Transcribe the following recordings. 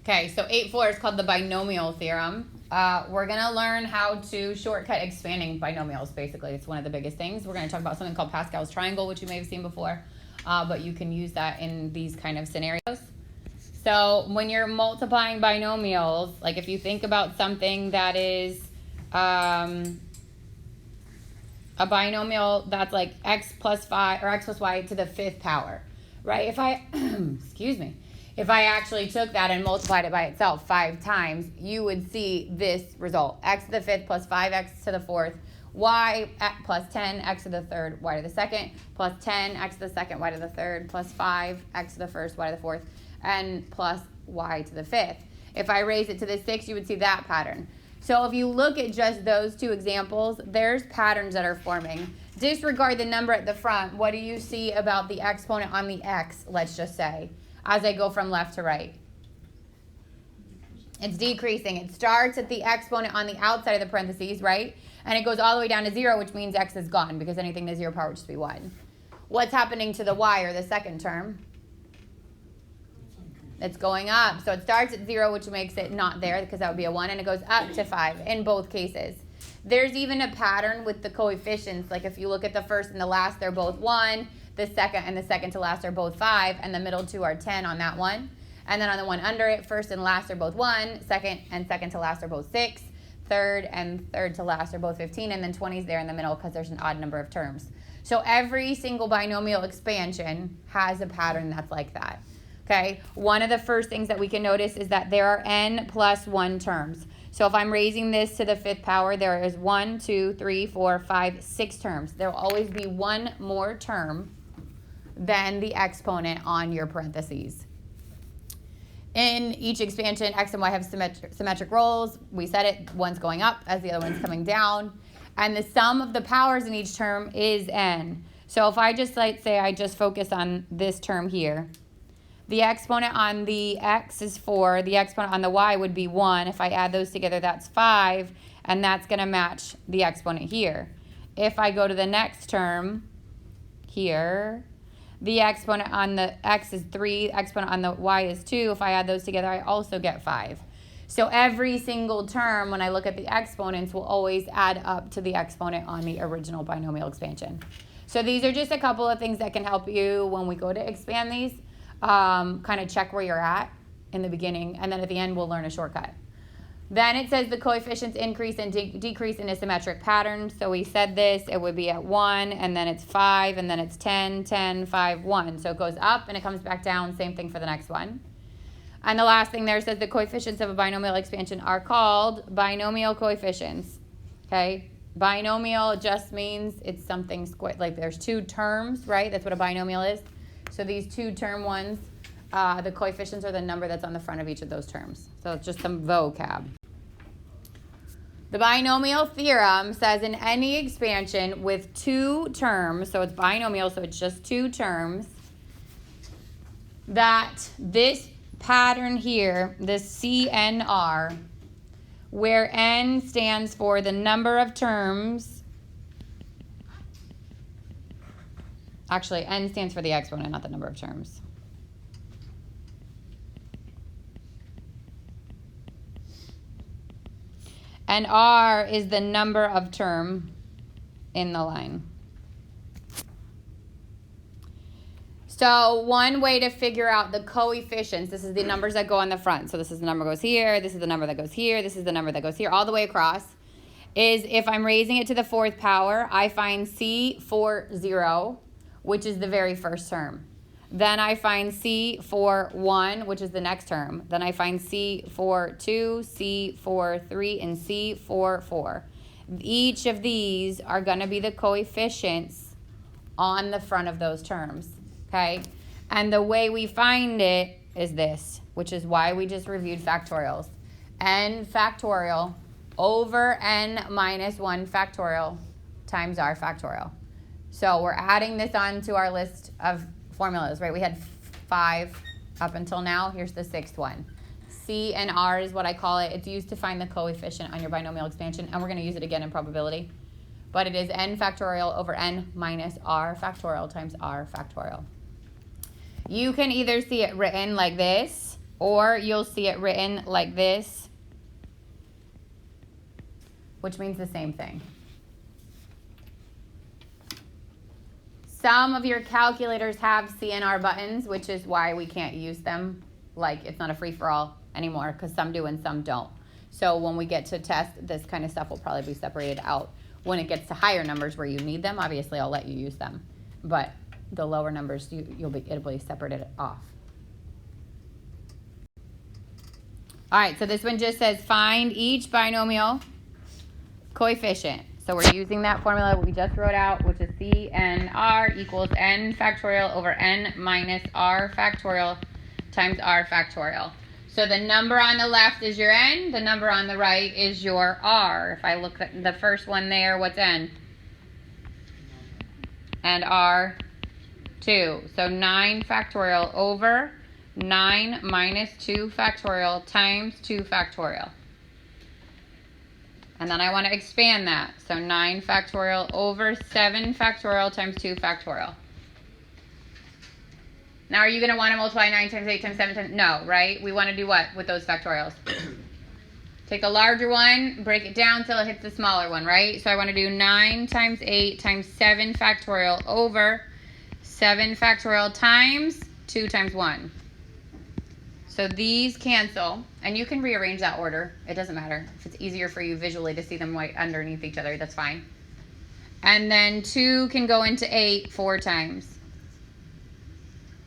Okay, so 8.4 is called the Binomial Theorem. We're going to learn how to shortcut expanding binomials, basically. It's one of the biggest things. We're going to talk about something called Pascal's triangle, which you may have seen before, but you can use that in these kind of scenarios. So when you're multiplying binomials, like if you think about something that is a binomial that's like x plus 5 or x plus y to the 5th power, right? If I, excuse me, if I actually took that and multiplied it by itself 5 times, you would see this result. X to the 5th plus 5x to the 4th, y plus 10, x to the 3rd, y to the 2nd, plus 10, x to the 2nd, y to the 3rd, plus 5, x to the 1st, y to the 4th, and plus y to the 5th. If I raise it to the 6th, you would see that pattern. So if you look at just those two examples, there's patterns that are forming. Disregard the number at the front. What do you see about the exponent on the x, let's just say, as I go from left to right? It's decreasing. It starts at the exponent on the outside of the parentheses, right? And it goes all the way down to 0, which means x is gone because anything to 0 power would just be 1. What's happening to the y, or the second term? It's going up. So it starts at 0, which makes it not there because that would be a 1, and it goes up to 5 in both cases. There's even a pattern with the coefficients. Like if you look at the first and the last, they're both 1. The second and the second to last are both 5, and the middle two are 10 on that one. And then on the one under it, first and last are both 1. Second and second to last are both 6. Third and third to last are both 15, and then 20 is there in the middle because there's an odd number of terms. So every single binomial expansion has a pattern that's like that. Okay, one of the first things that we can notice is that there are n plus 1 terms. So if I'm raising this to the 5th power, there is 1, 2, 3, 4, 5, 6 terms. There will always be one more term than the exponent on your parentheses. In each expansion, x and y have symmetric roles. We said it, one's going up as the other one's coming down. And the sum of the powers in each term is n. So if I just say I just focus on this term here, the exponent on the x is 4. The exponent on the y would be 1. If I add those together, that's 5. And that's going to match the exponent here. If I go to the next term here, the exponent on the x is 3. The exponent on the y is 2. If I add those together, I also get 5. So every single term, when I look at the exponents, will always add up to the exponent on the original binomial expansion. So these are just a couple of things that can help you when we go to expand these. Kind of check where you're at in the beginning, and then at the end we'll learn a shortcut. Then it says the coefficients increase and decrease in a symmetric pattern. So we said this, it would be at 1, and then it's 5, and then it's 10, 10, 5, 1. So it goes up and it comes back down, same thing for the next one. And the last thing there says the coefficients of a binomial expansion are called binomial coefficients. Okay, binomial just means it's something square, like there's two terms, right? That's what a binomial is. So these two term ones, the coefficients are the number that's on the front of each of those terms. So it's just some vocab. The binomial theorem says in any expansion with 2 terms, so it's binomial, so it's just 2 terms, that this pattern here, this CNR, where n stands for the number of terms. Actually, n stands for the exponent, not the number of terms. And r is the number of term in the line. So one way to figure out the coefficients, this is the numbers that go on the front. So this is the number that goes here, this is the number that goes here, this is the number that goes here, all the way across, is if I'm raising it to the 4th power, I find C40, which is the very first term. Then I find C41, which is the next term. Then I find C42, C43, and C44. Each of these are going to be the coefficients on the front of those terms, okay? And the way we find it is this, which is why we just reviewed factorials. N factorial over n minus 1 factorial times r factorial. So we're adding this on to our list of formulas, right? We had 5 up until now. Here's the 6th one. C and R is what I call it. It's used to find the coefficient on your binomial expansion, and we're going to use it again in probability. But it is n factorial over n minus r factorial times r factorial. You can either see it written like this, Or you'll see it written like this, which means the same thing. Some of your calculators have CNR buttons, which is why we can't use them. Like, it's not a free-for-all anymore, because some do and some don't. So when we get to test, this kind of stuff will probably be separated out. When it gets to higher numbers where you need them, obviously I'll let you use them. But the lower numbers, it'll be separated off. All right, so this one just says find each binomial coefficient. So we're using that formula we just wrote out, which is CNR equals n factorial over n minus r factorial times r factorial. So the number on the left is your n, the number on the right is your r. If I look at the first one there, what's n? And r, 2. So 9 factorial over 9 minus 2 factorial times 2 factorial. And then I want to expand that. So 9 factorial over 7 factorial times 2 factorial. Now, are you going to want to multiply 9 times 8 times 7 times? No, right? We want to do what with those factorials? Take the larger one, break it down till it hits the smaller one, right? So I want to do 9 times 8 times 7 factorial over 7 factorial times 2 times 1. So these cancel, and you can rearrange that order. It doesn't matter. If it's easier for you visually to see them right underneath each other, that's fine. And then 2 can go into 8 4 times.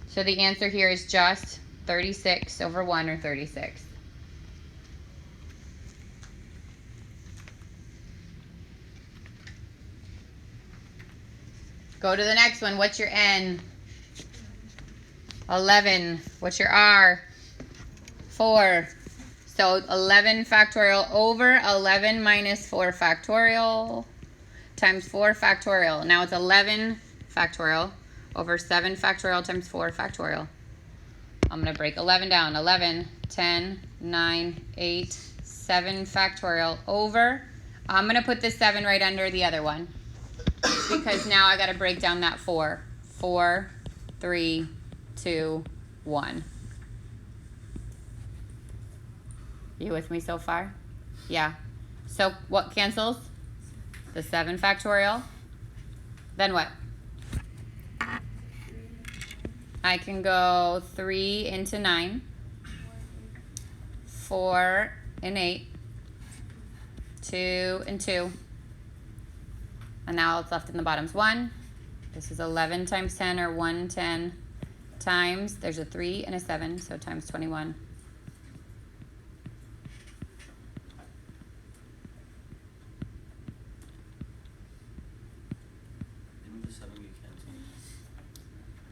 So the answer here is just 36 over 1, or 36. Go to the next one. What's your n? 11. What's your r? 4. So 11 factorial over 11 minus 4 factorial times 4 factorial. Now it's 11 factorial over 7 factorial times 4 factorial. I'm going to break 11 down. 11, 10, 9, 8, 7 factorial over. I'm going to put the 7 right under the other one, because now I got to break down that 4. 4, 3, 2, 1. You with me so far? Yeah. So what cancels? The 7 factorial. Then what? I can go 3 into 9, 4 and 8, 2 and 2. And now all that's left in the bottom is 1. This is 11 times 10, or 110 times, there's a 3 and a 7, so times 21.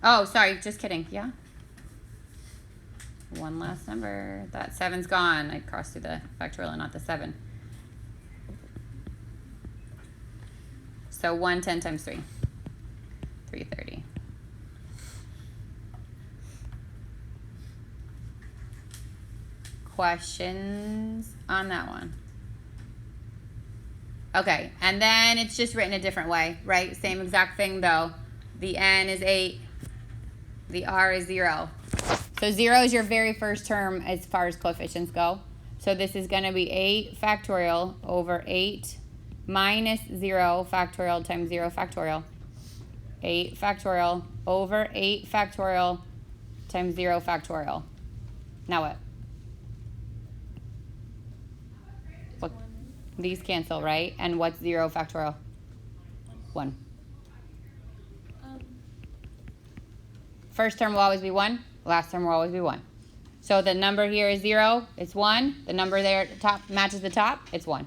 Oh, sorry, just kidding. Yeah. One last number. That 7's gone. I crossed through the factorial and not the 7. So 110 times 3. 330. Questions on that one? Okay, and then it's just written a different way, right? Same exact thing though. The n is 8. The r is 0. So 0 is your very first term as far as coefficients go. So this is going to be 8 factorial over 8 minus 0 factorial times 0 factorial. 8 factorial over 8 factorial times 0 factorial. Now what? What? These cancel, right? And what's 0 factorial? 1. First term will always be 1. Last term will always be 1. So the number here is 0. It's 1. The number there at the top matches the top. It's 1.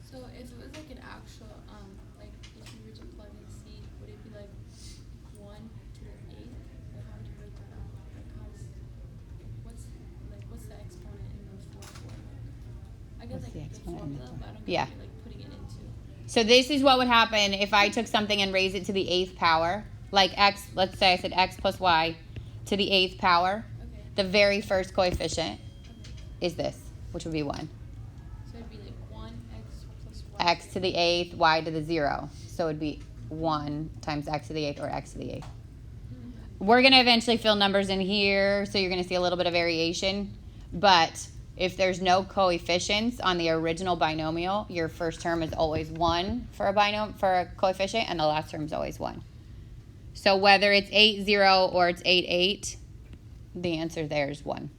So if it was like an actual, like if you were to plug in C, would it be like 1 to the 8th? Like how would you break that out? Like what's the exponent in those 4? I guess What's like the the exponent in formula, the but I don't yeah. get like putting it into. So this is what would happen if I took something and raised it to the 8th power. Like x, let's say I said x plus y to the 8th power. Okay. The very first coefficient is this, which would be 1. So it'd be like 1 x plus y. X to the 8th, y to the 0. So it would be 1 times x to the 8th, or x to the 8th. We're going to eventually fill numbers in here, so you're going to see a little bit of variation. But if there's no coefficients on the original binomial, your first term is always 1 for a coefficient, and the last term is always 1. So whether it's 8, 0 or it's 8, 8, the answer there is 1.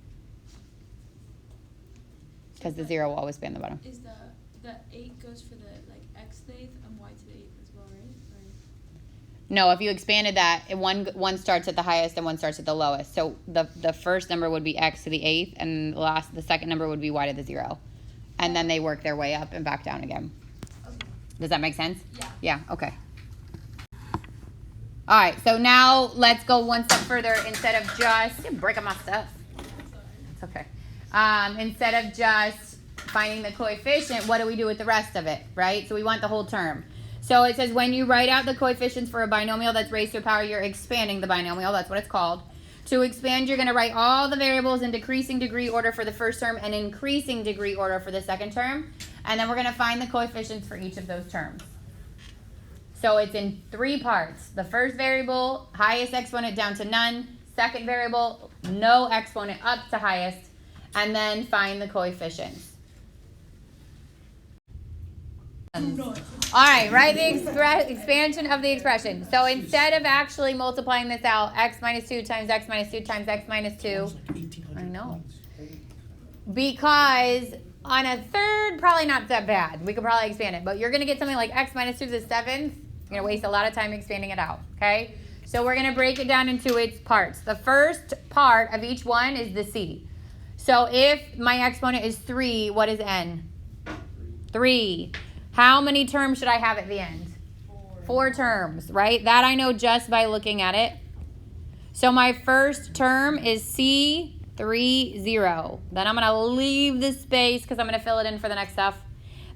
Because the 0 will always be on the bottom. Is the 8 goes for the like x to the 8th and y to the 8th as well, right? No, if you expanded that, one starts at the highest and one starts at the lowest. So the first number would be x to the 8th, and the second number would be y to the 0. And then they work their way up and back down again. Okay. Does that make sense? Yeah. Yeah, okay. All right, so now let's go one step further. Instead of just, you're breaking my stuff. It's okay. Instead of just finding the coefficient, what do we do with the rest of it, right? So we want the whole term. So it says when you write out the coefficients for a binomial that's raised to a power, you're expanding the binomial. That's what it's called. To expand, you're going to write all the variables in decreasing degree order for the first term and increasing degree order for the second term. And then we're going to find the coefficients for each of those terms. So it's in 3 parts. The first variable, highest exponent down to none. Second variable, no exponent up to highest. And then find the coefficients. All right, write the expansion of the expression. So instead of actually multiplying this out, x minus 2 times x minus 2 times x minus 2. I know. Because on a third, probably not that bad. We could probably expand it. But you're going to get something like x minus 2 to the 7th. You're going to waste a lot of time expanding it out, okay? So we're going to break it down into its parts. The first part of each one is the c. So if my exponent is 3, what is n? 3. How many terms should I have at the end? 4 terms, right? That I know just by looking at it. So my first term is C3, 0. Then I'm going to leave the space because I'm going to fill it in for the next stuff.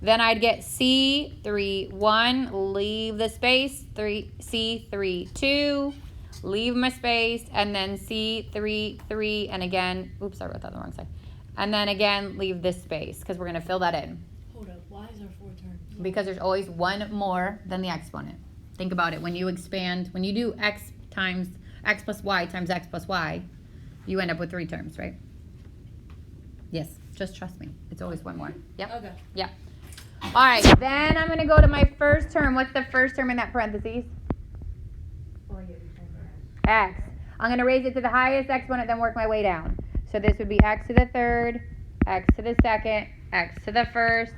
Then I'd get C3, 1, leave the space, C3, 2, leave my space, and then C3, 3, and again, oops, I wrote that on the wrong side. And then again, leave this space because we're going to fill that in. Hold up, why is there 4 terms? Because there's always one more than the exponent. Think about it. When you expand, when you do x plus y times x plus y, you end up with 3 terms, right? Yes, just trust me. It's always one more. Yep. Okay. Yep. All right, then I'm going to go to my first term. What's the first term in that parentheses? X. I'm going to raise it to the highest exponent, then work my way down. So this would be x to the 3rd, x to the 2nd, x to the 1st,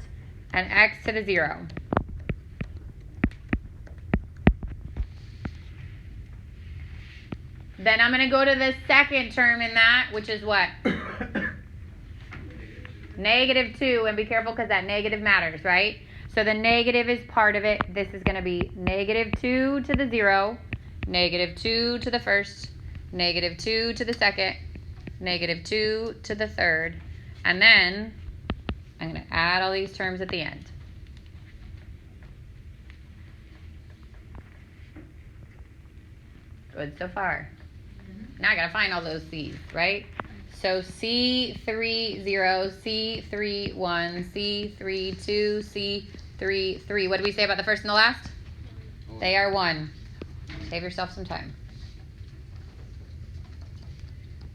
and x to the 0. Then I'm going to go to the second term in that, which is what? -2, and be careful because that negative matters, right? So the negative is part of it. This is going to be -2 to the 0, -2 to the 1st, -2 to the 2nd, -2 to the 3rd, and then I'm going to add all these terms at the end. Good so far. Now I got to find all those C's, right? So C3, 0, C3, 1, C3, 2, C3, 3. What did we say about the first and the last? They are 1. Save yourself some time.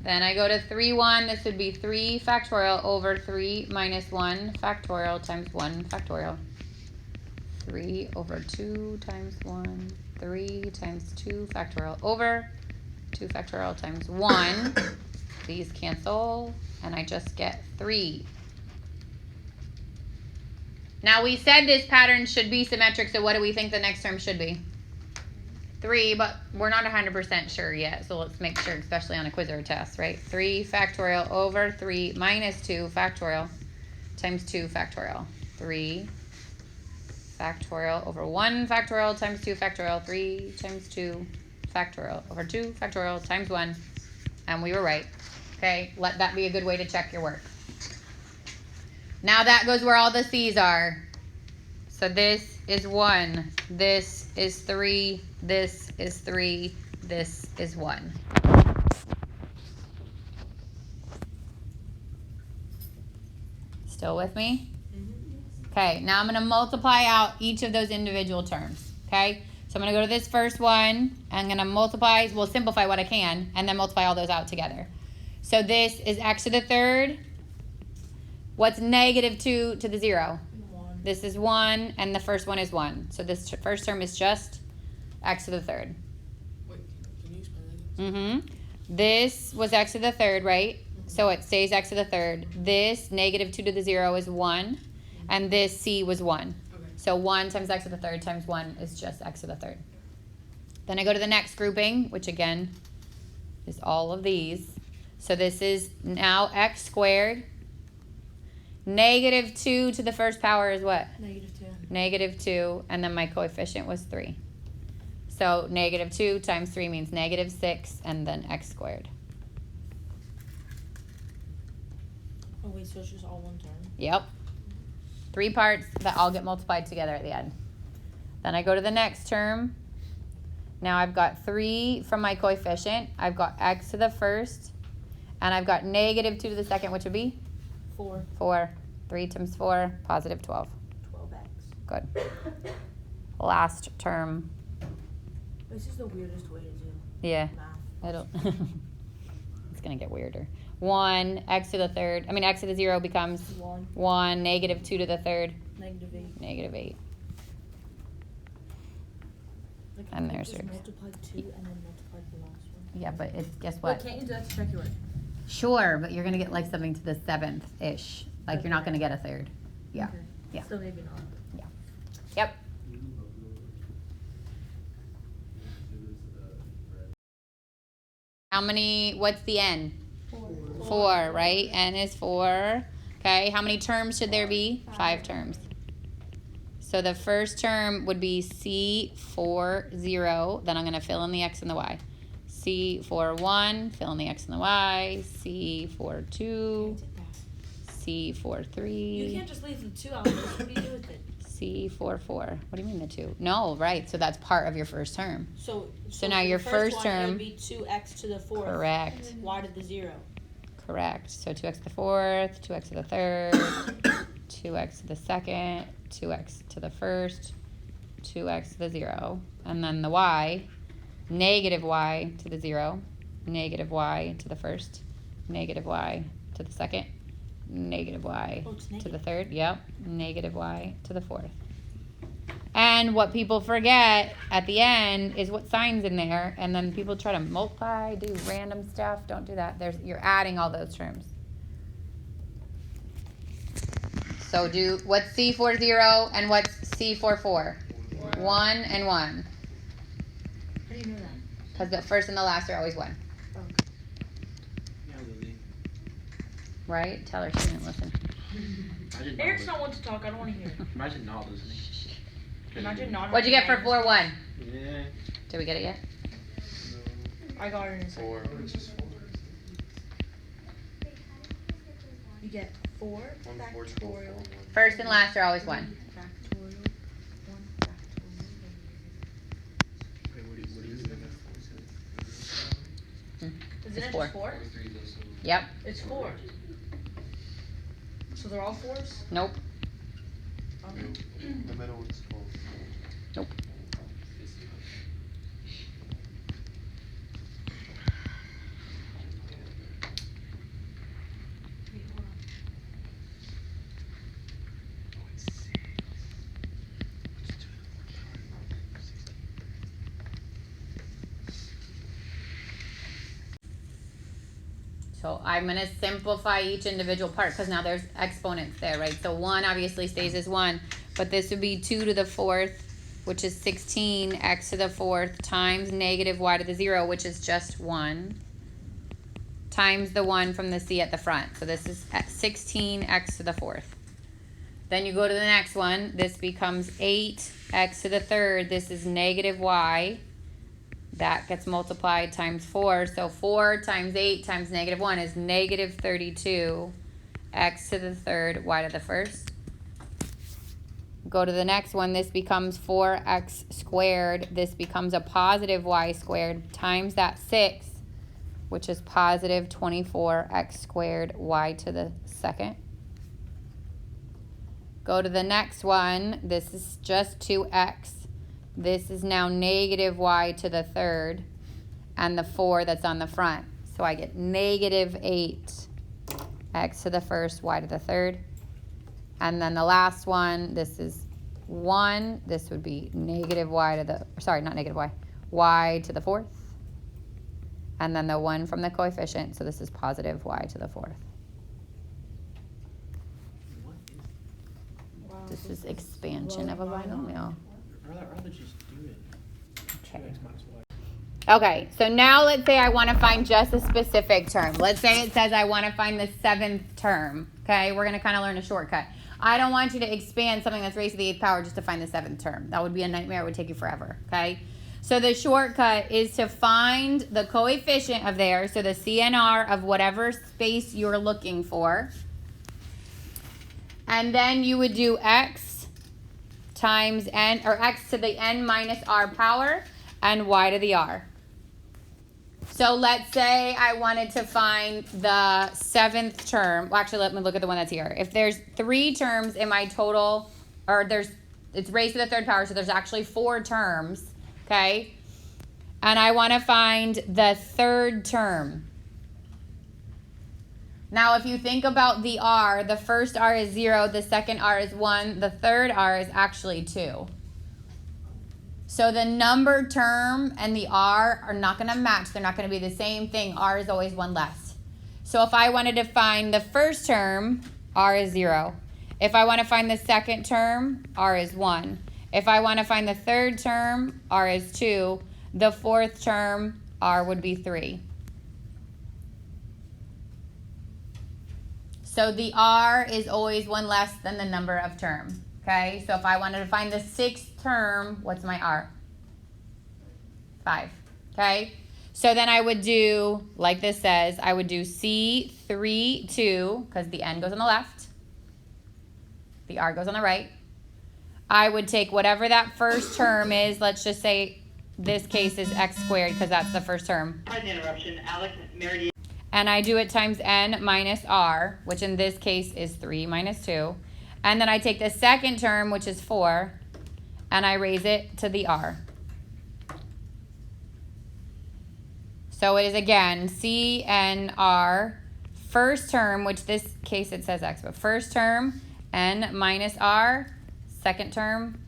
Then I go to 3, 1. This would be 3 factorial over 3 minus 1 factorial times 1 factorial. 3 over 2 times 1. 3 times 2 factorial over 2 factorial times 1. These cancel, and I just get 3. Now we said this pattern should be symmetric, so what do we think the next term should be? 3, but we're not 100% sure yet, so let's make sure, especially on a quiz or a test, right? 3 factorial over 3 minus 2 factorial times 2 factorial. 3 factorial over 1 factorial times 2 factorial. 3 times 2 factorial over 2 factorial times 1, and we were right. Okay, let that be a good way to check your work. Now that goes where all the C's are. So this is 1, this is 3, this is 3, this is 1. Still with me? Okay, now I'm going to multiply out each of those individual terms. Okay, So I'm going to go to this first one. I'm going to multiply, well, simplify what I can, and then multiply all those out together. So this is x to the third. What's negative 2 to the 0? 1. This is 1, and the first one is 1. So this first term is just x to the third. Wait, can you explain that again? This was x to the third, right? So it stays x to the third. This negative 2 to the 0 is 1, and this c was 1. Okay. So 1 times x to the third times 1 is just x to the third. Then I go to the next grouping, which again is all of these. So this is now x squared. Negative 2 to the first power is what? Negative 2. Negative 2, and then my coefficient was 3. So negative 2 times 3 means negative 6, and then x squared. Oh wait, so it's just all one term? Yep. 3 parts that all get multiplied together at the end. Then I go to the next term. Now I've got 3 from my coefficient. I've got x to the first, and I've got negative 2 to the second, which would be? 4. 4. 3 times 4, positive 12. 12x. Good. Last term. This is the weirdest way to do Yeah. math. It'll it's gonna get weirder. 1 x to the third. I mean x to the 0 becomes 1. 1. Negative 2 to the third. Negative 8. Negative 8. Like, And you there's just yours. multiplied 2 and then multiplied the last one. Yeah, but it's guess Wait, what? can't you do that to check your work? Sure, but you're gonna get like something to the 7th ish. Like you're not gonna get a third. Yeah. Okay. Yeah. So maybe not. Yep. How many? What's the n? 4, right? N is 4. Okay. How many terms should there be? 5 terms. So the first term would be C40. Then I'm going to fill in the x and the y. C41, fill in the x and the y. C42, C43. You can't just leave the 2 out. What do you do with it? C44. What do you mean the 2? No, right. So that's part of your first term. So now for your the first one, term- it would be 2x to the 4th. Correct. Y to the 0. Correct. So 2x to the 4th, 2x to the 3rd, 2x to the 2nd, 2x to the 1st, 2x to the 0. And then the y, negative y to the 0, negative y to the 1st, negative y to the 2nd, negative y Oh, it's to the negative. 3rd. Yep. Negative y to the 4th. And what people forget at the end is what sign's in there, and then people try to multiply, do random stuff. Don't do that. You're adding all those terms. So what's C40 and what's C44? 1 and 1. How do you know that? Because the first and the last are always 1. Yeah, Lily. Right? Tell her she didn't listen. Imagine Eric's not not one to talk. I don't want to hear. Imagine not listening. Imagine not. What'd you get for 4-1? Yeah. Did we get it yet? I got it in a second. 4. Which is 4. You get 4 factorial. First and last are always 1. Factorial. 1 factorial. Wait, what do you mean? Isn't it 4. just 4? Yep. It's 4. So they're all 4s? Nope. The middle is 12. Nope. Wait, hold on. So I'm going to simplify each individual part because now there's exponents there, right? So 1 obviously stays as 1, but this would be 2 to the 4th, which is 16 x to the 4th times negative y to the 0, which is just 1, times the 1 from the c at the front. So this is 16 x to the 4th. Then you go to the next one. This becomes 8 x to the 3rd. This is negative y. That gets multiplied times 4. So 4 times 8 times negative 1 is negative 32 x to the 3rd, y to the 1st. Go to the next one. This becomes 4x squared. This becomes a positive y squared times that 6, which is positive 24x squared, y to the 2nd. Go to the next one. This is just 2x This is now negative y to the third, and the 4 that's on the front. So I get negative 8 x to the first, y to the third. And then the last one, this is 1. This would be negative y to the, sorry, not negative y to the fourth. And then the 1 from the coefficient, so this is positive y to the fourth. What is? Wow, This is expansion of a binomial. I'd rather just do it. Okay. 2x minus y. Okay, so now let's say I want to find just a specific term. Let's say it says I want to find the 7th term. Okay, we're going to kind of learn a shortcut. I don't want you to expand something that's raised to the 8th power just to find the 7th term. That would be a nightmare. It would take you forever. Okay, so the shortcut is to find the coefficient of there, so the CNR of whatever space you're looking for. And then you would do x times n, or x to the n minus r power, and y to the r. So let's say I wanted to find the 7th term. Well, actually, let me look at the one that's here. If there's 3 terms in my total, or it's raised to the 3rd power, so there's actually 4 terms, okay? And I want to find the 3rd term. Now, if you think about the r, the first r is 0, the second r is 1, the third r is actually 2. So the number term and the r are not going to match. They're not going to be the same thing. R is always 1 less. So if I wanted to find the first term, r is 0. If I want to find the second term, r is 1. If I want to find the third term, r is 2. The fourth term, r would be 3. So the r is always 1 less than the number of term. Okay, so if I wanted to find the 6th term, what's my r? 5. Okay, so then I would do, like this says, I would do C3, 2, because the n goes on the left. The r goes on the right. I would take whatever that first term is. Let's just say this case is x squared, because that's the first term. Pardon the interruption, Alex, Meredith. And I do it times n minus r, which in this case is 3 minus 2. And then I take the second term, which is 4, and I raise it to the r. So it is again CNR, first term, which this case it says x, but first term, n minus r, second term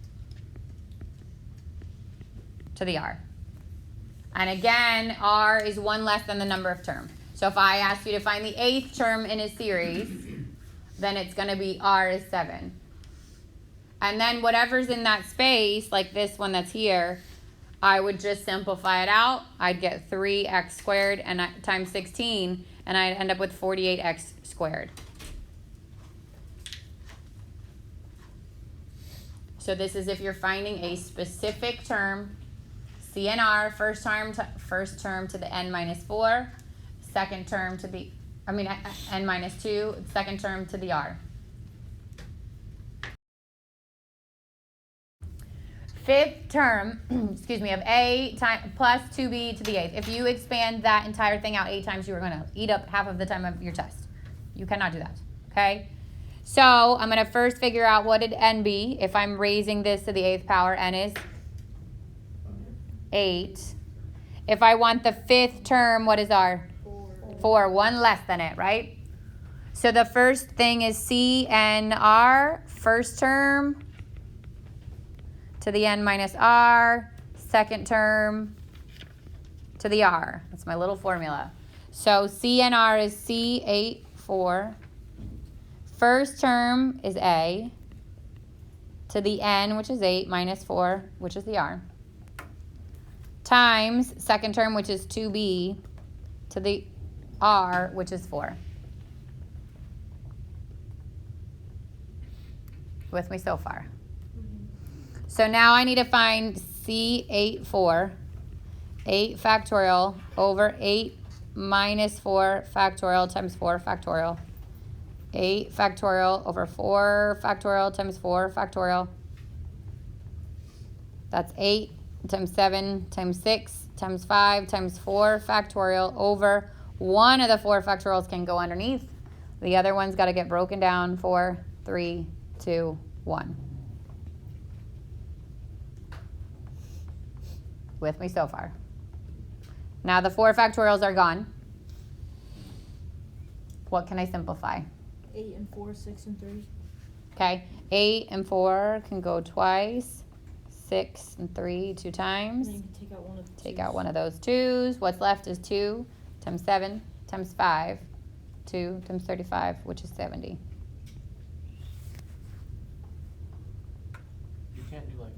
to the r. And again, r is 1 less than the number of term. So if I ask you to find the 8th term in a series, then it's going to be r is 7. And then whatever's in that space, like this one that's here, I would just simplify it out. I'd get 3x squared and times 16, and I'd end up with 48x squared. So this is if you're finding a specific term, CNR, first term to the n minus 4, second term to the, n minus 2, second term to the r. Fifth term, excuse me, of a plus 2b to the 8th. If you expand that entire thing out 8 times, you are going to eat up half of the time of your test. You cannot do that, okay? So I'm going to first figure out what did n be. If I'm raising this to the 8th power, n is 8. If I want the 5th term, what is r? 4, 1 less than it, right? So the first thing is CNR, first term to the n minus r, second term to the r. That's my little formula. So CNR is C8, 4. First term is a to the n, which is 8, minus 4, which is the r, times second term, which is 2b, to the r, which is 4. With me so far? So now I need to find C8, 4, 8 factorial over 8 minus 4 factorial times 4 factorial. 8 factorial over 4 factorial times 4 factorial. That's 8 times 7 times 6 times 5 times 4 factorial over one of the 4 factorials can go underneath. The other one's got to get broken down. 4, 3, 2, 1. with me so far? Now the 4 factorials are gone. What can I simplify? 8 and 4, 6 and 3. Okay, 8 and 4 can go twice. 6 and 3 2 times. And then you can take out one of the Take twos. out one of those 2's. What's left is 2 times 7 times 5. 2 times 35, which is 70. You can't do like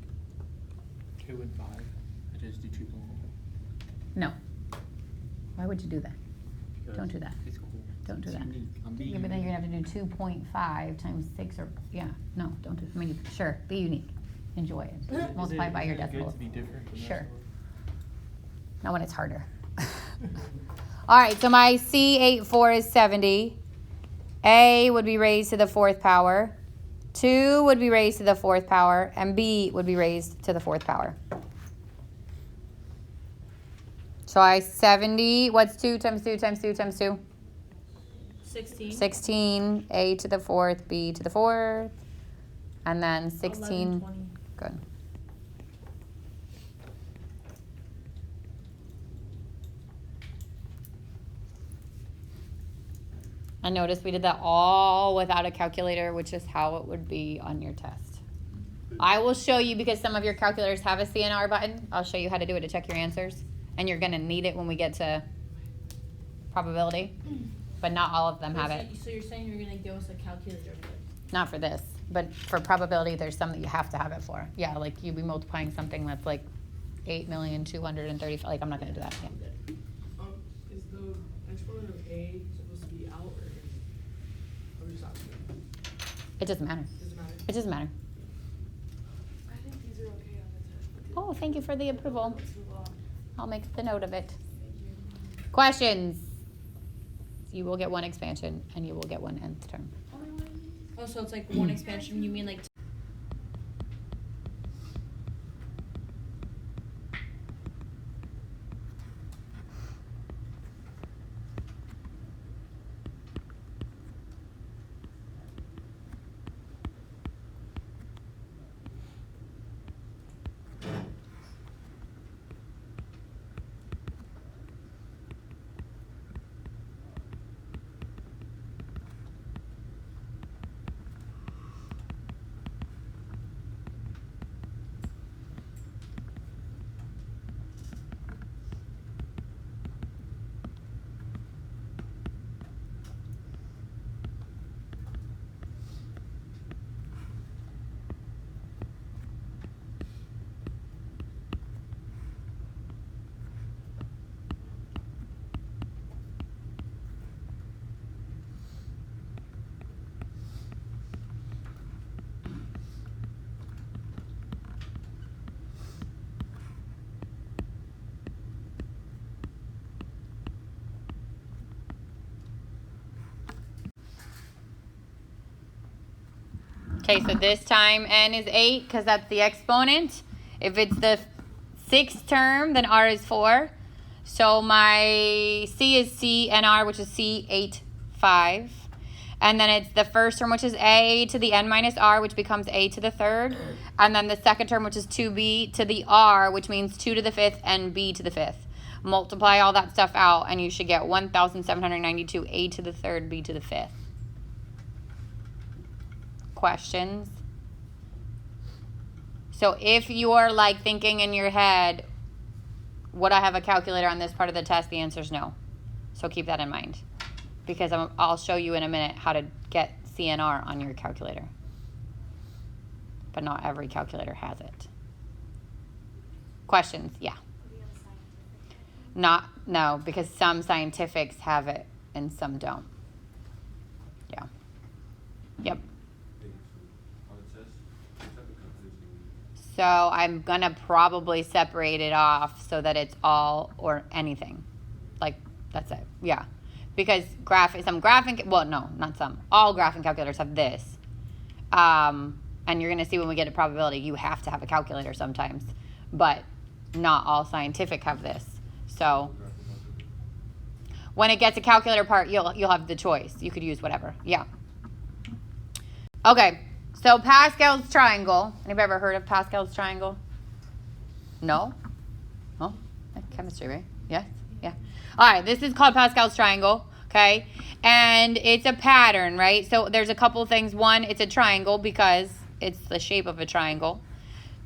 2 and 5. I just do 2 plus 1. No. Why would you do that? Don't do that. It's cool. Don't do It's that. unique. I'm being Yeah, but then you're unique. gonna have to do 2.5 times 6 or, yeah, no, don't do, I mean, sure, be unique. Enjoy it. Is it- Multiply by your is it decimals. good to be different from the Sure. rest of Not when it's harder. All right, so my C84 is 70. A would be raised to the 4th power. 2 would be raised to the 4th power. And B would be raised to the 4th power. So I 70, what's 2 times 2 times 2 times 2? 16. 16, A to the 4th, B to the 4th. And then 16, 11, 20. good. And notice we did that all without a calculator, which is how it would be on your test. I will show you, because some of your calculators have a CNR button. I'll show you how to do it to check your answers. And you're going to need it when we get to probability. But not all of them have it. So you're saying you're going to give us a calculator? Not for this. But for probability, there's some that you have to have it for. Yeah, like you'd be multiplying something that's like 8,235,000. Like, I'm not going to do that. Yeah. Is the exponent of A supposed to be out or in? I'm just asking. It doesn't matter. Does it matter? It doesn't matter. I think these are okay on the test. Oh, thank you for the approval. Let's move on. I'll make the note of it. Thank you. Questions? You will get one expansion and you will get one nth term. Oh, so it's like one expansion. You mean like Okay, so this time n is 8 because that's the exponent. If it's the 6th term, then r is 4. So my c is CNR, which is C8, 5. And then it's the first term, which is a to the n minus r, which becomes a to the 3rd. And then the second term, which is 2b to the r, which means 2 to the 5th and b to the 5th. Multiply all that stuff out, and you should get 1,792 a to the 3rd, b to the 5th. Questions? So if you're like thinking in your head, would I have a calculator on this part of the test? The answer is no. So keep that in mind, because I'll show you in a minute how to get CNR on your calculator. But not every calculator has it. Questions? Yeah. No, because some scientifics have it and some don't. Yeah. Yep. So I'm going to probably separate it off so that it's all or anything. Like, that's it. Yeah. Because all graphing calculators have this. And you're going to see when we get to probability, you have to have a calculator sometimes. But not all scientific have this. So when it gets a calculator part, you'll have the choice. You could use whatever. Yeah. Okay. So Pascal's triangle. Anybody ever heard of Pascal's triangle? No? chemistry, right? Yes? Yeah. All right, this is called Pascal's triangle, okay? And it's a pattern, right? So there's a couple things. One, it's a triangle because it's the shape of a triangle.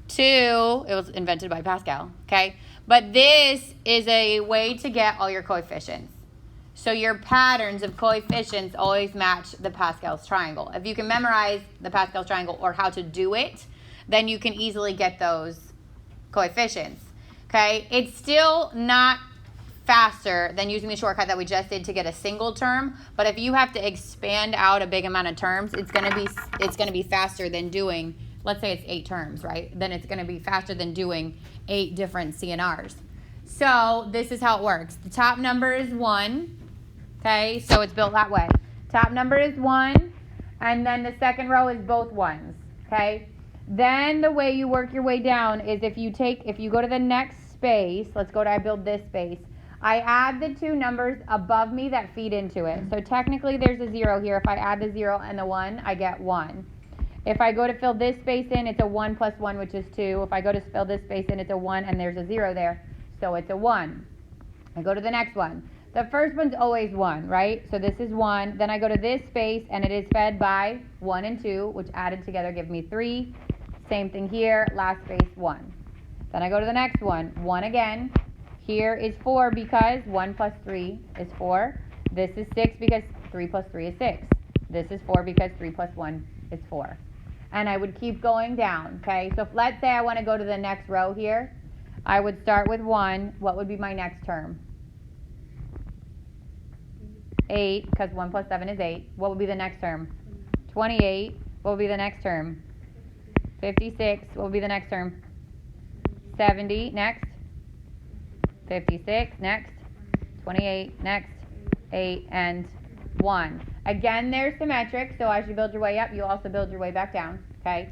Two, it was invented by Pascal, okay? But this is a way to get all your coefficients. So your patterns of coefficients always match the Pascal's triangle. If you can memorize the Pascal's triangle or how to do it, then you can easily get those coefficients, okay? It's still not faster than using the shortcut that we just did to get a single term, but if you have to expand out a big amount of terms, it's going to be faster than doing, let's say it's 8 terms, right? Then it's going to be faster than doing 8 different CNRs. So this is how it works. The top number is 1, okay? So it's built that way. Top number is 1, and then the second row is both 1s, okay? Then the way you work your way down is if you go to the next space, I build this space. I add the 2 numbers above me that feed into it. So technically there's a 0 here. If I add the 0 and the 1, I get 1. If I go to fill this space in, it's a 1 plus 1, which is 2. If I go to fill this space in, it's a 1, and there's a 0 there, so it's a 1. I go to the next one. The first one's always 1, right? So this is 1. Then I go to this space, and it is fed by 1 and 2, which added together give me 3. Same thing here, last space, 1. Then I go to the next one, 1 again. Here is 4 because 1 plus 3 is 4. This is 6 because 3 plus 3 is 6. This is 4 because 3 plus 1 is 4. And I would keep going down, okay? So if, let's say I want to go to the next row here. I would start with 1. What would be my next term? 8, because 1 plus 7 is 8. What would be the next term? 28. What would be the next term? 56. What would be the next term? 70. Next. 56. Next. 28. Next. 8 and 1. Again, they're symmetric, so as you build your way up, you also build your way back down, okay?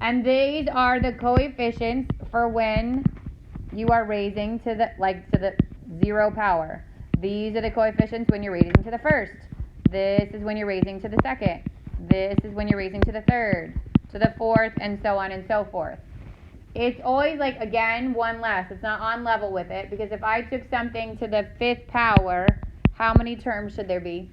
And these are the coefficients for when you are raising to the 0 power. These are the coefficients when you're raising to the first. This is when you're raising to the second. This is when you're raising to the third, to the fourth, and so on and so forth. It's always again, 1 less. It's not on level with it, because if I took something to the 5th power, how many terms should there be?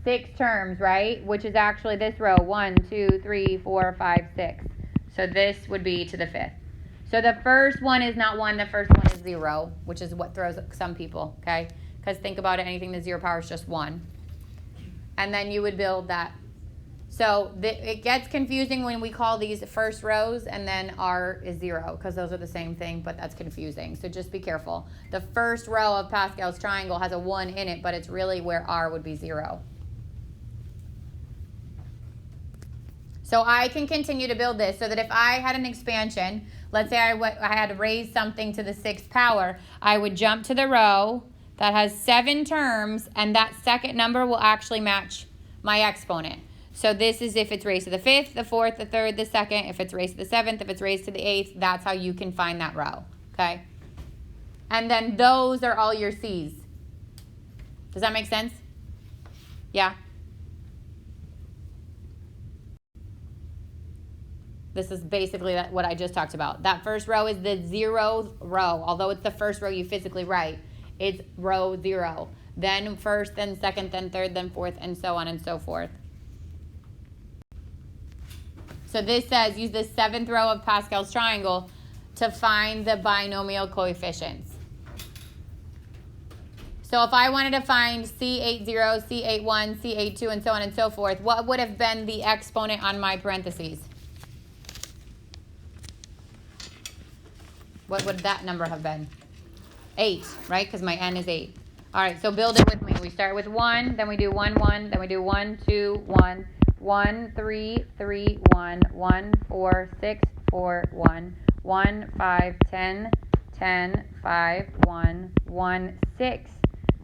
6 terms, right? Which is actually this row, 1, 2, 3, 4, 5, 6. So this would be to the 5th. So the first one is not 1, the first one is 0, which is what throws some people, okay? Because think about it, anything to 0 power is just 1. And then you would build that. So it gets confusing when we call these first rows and then R is 0, because those are the same thing, but that's confusing. So just be careful. The first row of Pascal's triangle has a 1 in it, but it's really where R would be 0. So I can continue to build this so that if I had an expansion, let's say I had to raise something to the 6th power, I would jump to the row that has 7 terms, and that second number will actually match my exponent. So this is if it's raised to the 5th, the 4th, the 3rd, the 2nd. If it's raised to the 7th, if it's raised to the 8th, that's how you can find that row, okay? And then those are all your C's. Does that make sense? Yeah? This is basically what I just talked about. That first row is the 0th row. Although it's the first row you physically write, it's row 0. Then first, then second, then third, then fourth, and so on and so forth. So this says use the 7th row of Pascal's triangle to find the binomial coefficients. So if I wanted to find C80, C81, C82, and so on and so forth, what would have been the exponent on my parentheses? What would that number have been? 8, right? Because my n is 8. All right, so build it with me. We start with 1, then we do 1, 1, then we do 1, 2, 1, 1, 3, 3, 1, 1, 4, 6, 4, 1, 1, 5, 10, 10, 5, 1, 1, 6,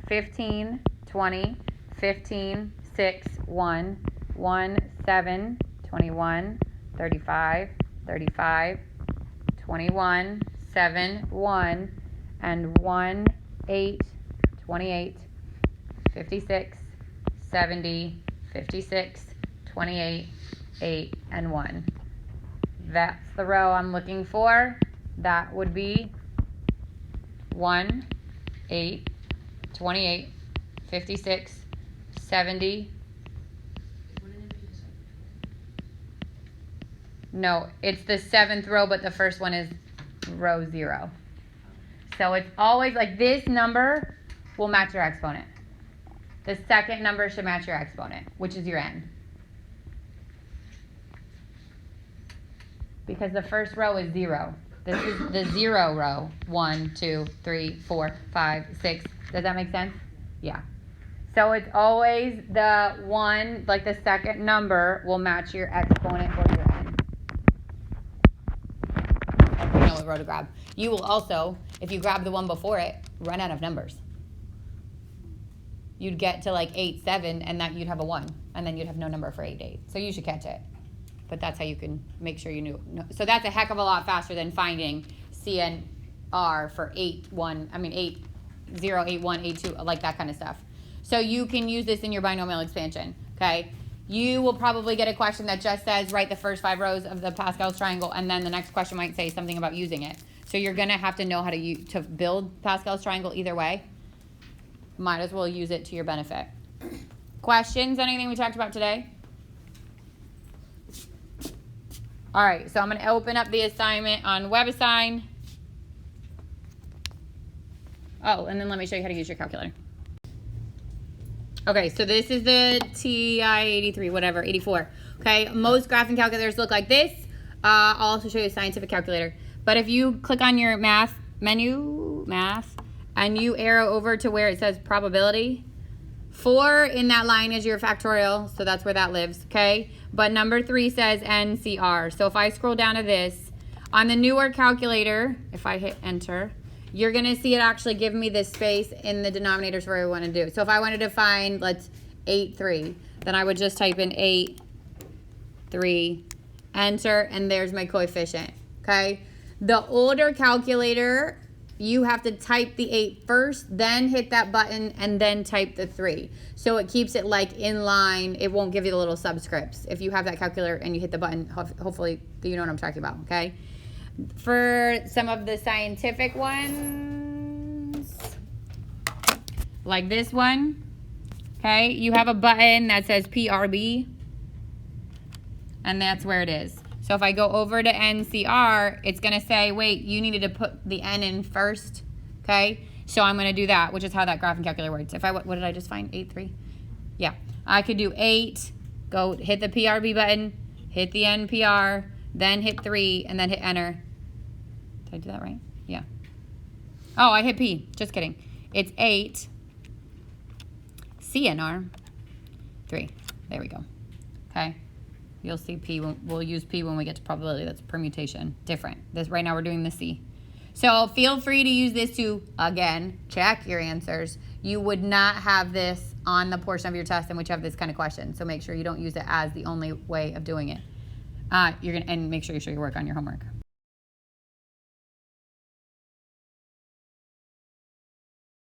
15, 20, 15, 6, 1, 1, 7, 21, 35, 35, 21, 7, 1, and 1, 8, 28, 56, 70, 56, 28, 8, and 1. That's the row I'm looking for. that would be 1, 8, 28, 56, 70. Wouldn't it be the second? No, it's the 7th row, but the first one is row 0. So it's always like this number will match your exponent. The second number should match your exponent, which is your n. Because the first row is 0. This is the 0 row. 1, 2, 3, 4, 5, 6. Does that make sense? Yeah. So it's always the one, like the second number will match your exponent or your n. You know what row to grab. You will also, if you grab the one before it, run out of numbers. You'd get to like 8, 7, and that you'd have a 1, and then you'd have no number for 8, 8. So you should catch it. But that's how you can make sure you knew. So that's a heck of a lot faster than finding CNR for 8, 1, 0, 8, 1, 8, 2, like that kind of stuff. So you can use this in your binomial expansion, okay? You will probably get a question that just says write the first 5 rows of the Pascal's triangle, and then the next question might say something about using it. So you're going to have to know how to build Pascal's triangle either way. Might as well use it to your benefit. Questions? Anything we talked about today? All right, so I'm going to open up the assignment on WebAssign. Oh, and then let me show you how to use your calculator. Okay, so this is the TI-83, whatever, 84. Okay, most graphing calculators look like this. I'll also show you a scientific calculator. But if you click on your math menu, and you arrow over to where it says probability, 4 in that line is your factorial, so that's where that lives, okay? But number 3 says NCR. So if I scroll down to this, on the newer calculator, if I hit enter, you're going to see it actually give me this space in the denominators where I want to do. So if I wanted to find, let's 8, 3, then I would just type in 8, 3, enter, and there's my coefficient, okay? The older calculator, you have to type the 8 first, then hit that button, and then type the 3. So it keeps it like in line. It won't give you the little subscripts. If you have that calculator and you hit the button, hopefully you know what I'm talking about, okay? For some of the scientific ones, like this one, okay, you have a button that says PRB, and that's where it is. So if I go over to NCR, it's going to say, wait, you needed to put the N in first, okay? So I'm going to do that, which is how that graphing calculator works. If I, what did I just find? 8, 3? Yeah. I could do 8, go hit the PRB button, hit the NPR, then hit 3, and then hit enter. Did I do that right? Yeah. Oh, I hit P. Just kidding. It's 8, CNR, 3. There we go. Okay. You'll see P. We'll use P when we get to probability. That's permutation. Different. This right now we're doing the C. So feel free to use this to, again, check your answers. You would not have this on the portion of your test in which you have this kind of question. So make sure you don't use it as the only way of doing it. And make sure you show your work on your homework.